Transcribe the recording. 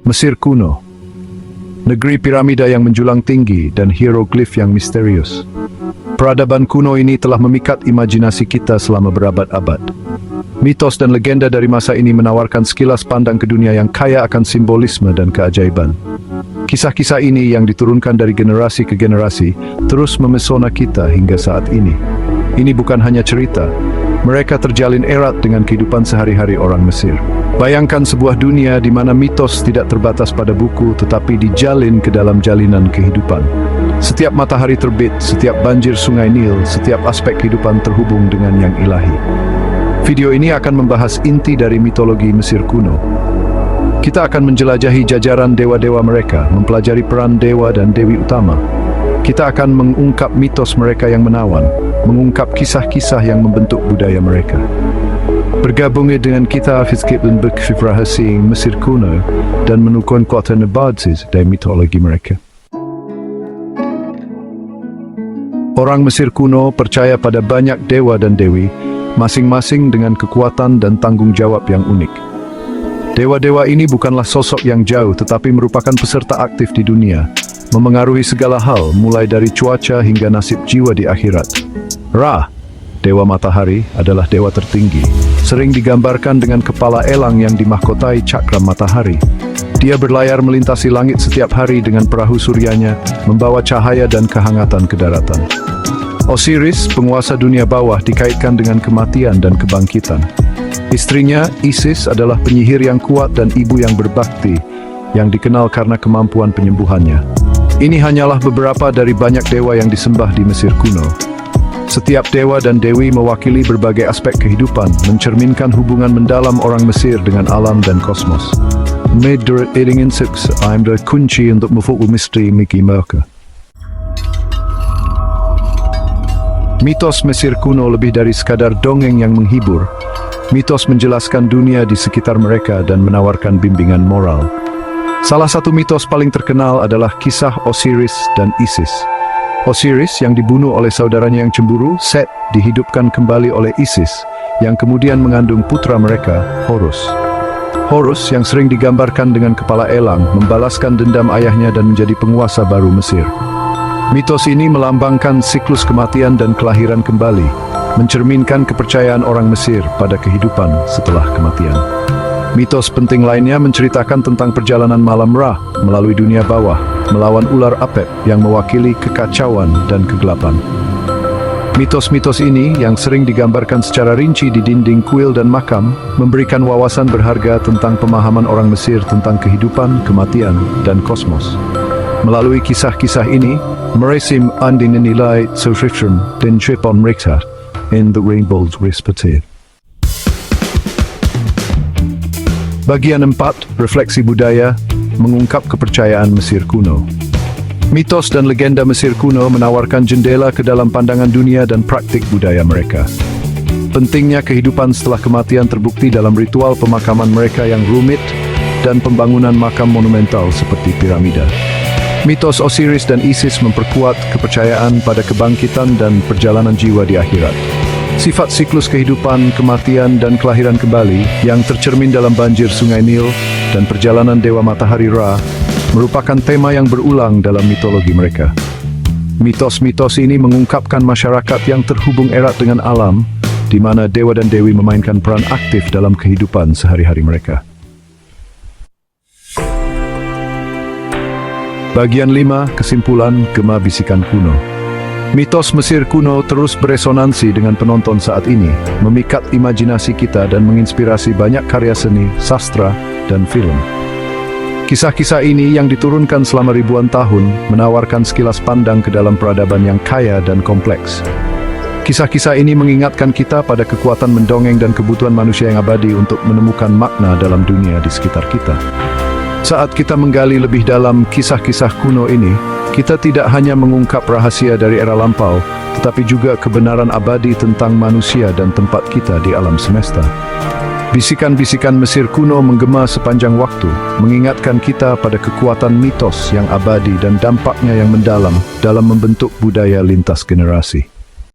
Mesir kuno, negeri piramida yang menjulang tinggi dan hieroglif yang misterius. Peradaban kuno ini telah memikat imajinasi kita selama berabad-abad. Mitos dan legenda dari masa ini menawarkan sekilas pandang ke dunia yang kaya akan simbolisme dan keajaiban. Kisah-kisah ini yang diturunkan dari generasi ke generasi terus memesona kita hingga saat ini. Ini bukan hanya cerita, mereka terjalin erat dengan kehidupan sehari-hari orang Mesir. Bayangkan sebuah dunia di mana mitos tidak terbatas pada buku tetapi dijalin ke dalam jalinan kehidupan. Setiap matahari terbit, setiap banjir sungai Nil, setiap aspek kehidupan terhubung dengan yang ilahi. Video ini akan membahas inti dari mitologi Mesir kuno. Kita akan menjelajahi jajaran dewa-dewa mereka, mempelajari peran dewa dan dewi utama. Kita akan mengungkap mitos mereka yang menawan, mengungkap kisah-kisah yang membentuk budaya mereka. Bergabung dengan kita Fiskip dan Bekfifrahasi Mesir kuno dan menukun kuota nebadsis dari mitologi mereka. Orang Mesir kuno percaya pada banyak dewa dan dewi, masing-masing dengan kekuatan dan tanggung jawab yang unik. Dewa-dewa ini bukanlah sosok yang jauh tetapi merupakan peserta aktif di dunia, memengaruhi segala hal mulai dari cuaca hingga nasib jiwa di akhirat. Ra, dewa matahari, adalah dewa tertinggi. Sering digambarkan dengan kepala elang yang dimahkotai cakram matahari. Dia berlayar melintasi langit setiap hari dengan perahu suryanya, membawa cahaya dan kehangatan ke daratan. Osiris, penguasa dunia bawah, dikaitkan dengan kematian dan kebangkitan. Istrinya, Isis, adalah penyihir yang kuat dan ibu yang berbakti, yang dikenal karena kemampuan penyembuhannya. Ini hanyalah beberapa dari banyak dewa yang disembah di Mesir kuno. Setiap dewa dan dewi mewakili berbagai aspek kehidupan, mencerminkan hubungan mendalam orang Mesir dengan alam dan kosmos. Menurut Eddington Six, ada kunci untuk membuka misteri Mickey Merker. Mitos Mesir kuno lebih dari sekadar dongeng yang menghibur. Mitos menjelaskan dunia di sekitar mereka dan menawarkan bimbingan moral. Salah satu mitos paling terkenal adalah kisah Osiris dan Isis. Osiris yang dibunuh oleh saudaranya yang cemburu, Set, dihidupkan kembali oleh Isis, yang kemudian mengandung putra mereka, Horus. Horus yang sering digambarkan dengan kepala elang, membalaskan dendam ayahnya dan menjadi penguasa baru Mesir. Mitos ini melambangkan siklus kematian dan kelahiran kembali, mencerminkan kepercayaan orang Mesir pada kehidupan setelah kematian. Mitos penting lainnya menceritakan tentang perjalanan malam Ra melalui dunia bawah, melawan ular Apep yang mewakili kekacauan dan kegelapan. Mitos-mitos ini yang sering digambarkan secara rinci di dinding kuil dan makam, memberikan wawasan berharga tentang pemahaman orang Mesir tentang kehidupan, kematian, dan kosmos. Melalui kisah-kisah ini, mereka dinilai sesuatu dan cipon mereka in the rainbow's perspective. Bagian 4, refleksi budaya, mengungkap kepercayaan Mesir kuno. Mitos dan legenda Mesir kuno menawarkan jendela ke dalam pandangan dunia dan praktik budaya mereka. Pentingnya kehidupan setelah kematian terbukti dalam ritual pemakaman mereka yang rumit dan pembangunan makam monumental seperti piramida. Mitos Osiris dan Isis memperkuat kepercayaan pada kebangkitan dan perjalanan jiwa di akhirat. Sifat siklus kehidupan, kematian, dan kelahiran kembali yang tercermin dalam banjir sungai Nil dan perjalanan dewa matahari Ra merupakan tema yang berulang dalam mitologi mereka. Mitos-mitos ini mengungkapkan masyarakat yang terhubung erat dengan alam, di mana dewa dan dewi memainkan peran aktif dalam kehidupan sehari-hari mereka. Bagian 5, kesimpulan Gema Bisikan Kuno. Mitos Mesir kuno terus beresonansi dengan penonton saat ini, memikat imajinasi kita dan menginspirasi banyak karya seni, sastra, dan film. Kisah-kisah ini yang diturunkan selama ribuan tahun menawarkan sekilas pandang ke dalam peradaban yang kaya dan kompleks. Kisah-kisah ini mengingatkan kita pada kekuatan mendongeng dan kebutuhan manusia yang abadi untuk menemukan makna dalam dunia di sekitar kita. Saat kita menggali lebih dalam kisah-kisah kuno ini, kita tidak hanya mengungkap rahasia dari era lampau, tetapi juga kebenaran abadi tentang manusia dan tempat kita di alam semesta. Bisikan-bisikan Mesir kuno menggema sepanjang waktu, mengingatkan kita pada kekuatan mitos yang abadi dan dampaknya yang mendalam dalam membentuk budaya lintas generasi.